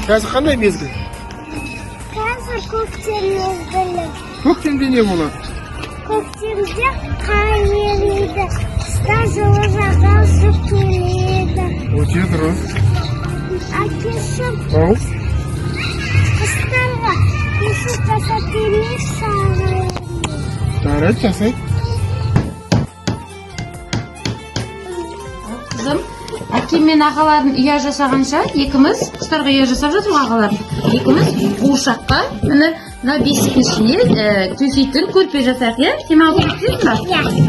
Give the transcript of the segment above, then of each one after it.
Қазір қандай мезгіл? Қазір көктем мезгілі. Көктемде не болады? Көктемде қар ериді, қыста жылы жаға су келеді. Өте дұрыс. Әкешім Ау, қыстарға кешіп жасап бермес саған. жарайды, жасайды. Қызым, әкем мен ағаларым ұя жасағанша, екіміз құстарға ұя жасап жатыр ағаларым. Екіміз қуыршаққа міне мына бесіктің ішіне төсейтін көрпе жасайық, иә? Сен маған көмектесесің ба?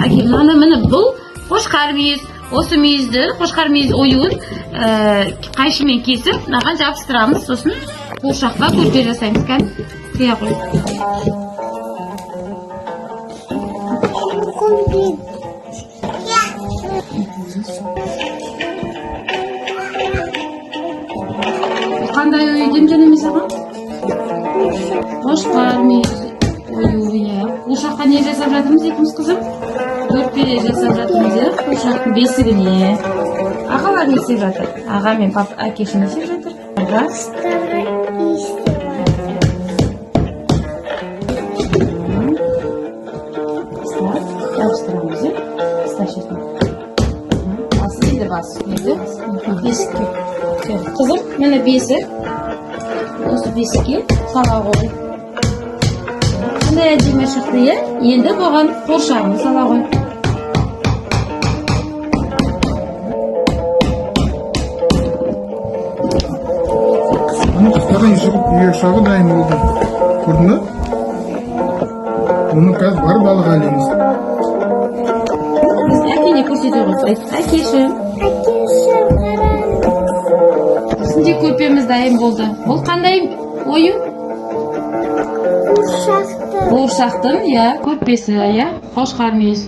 Әкем, міне бұл қошқар мүйіз. Осы мүйізді, қошқар мүйіз оюын қайшымен кесіп, мынаған жабыстырамыз, сосын қуыршаққа көрпе жасаймыз. Кәне, қия қой. Қандай ойдым жаным саған? Қошқар мүйіз ою, иә. Қуыршаққа не жасап жатырмыз екіміз қызым? Көрпе жасап жатырмыз, иә? Қуыршақтың бесігіне. Ағалар не істеп жатыр? Аға мен әкеші не істеп жатыр? Аға. Жабыстырамыз, иә? Стащетін. Асы енді бас. Бесікке. Қызым, міне бесік. Осы бесікке сала қой. Қандай әдемі шықты, иә? Енді бұған қуыршағын сала қой. Құстардың үй ұшағы дайын болды. Көрдің бе? Оның қазір бар балық әлеміз. Біз әкене көрсете қойсайық. Әкеші. Біздің көрпеміз дайын болды. Бұл қандай ою? Қуыршақтың, иә, көрпесі, иә, қошқар мүйіз.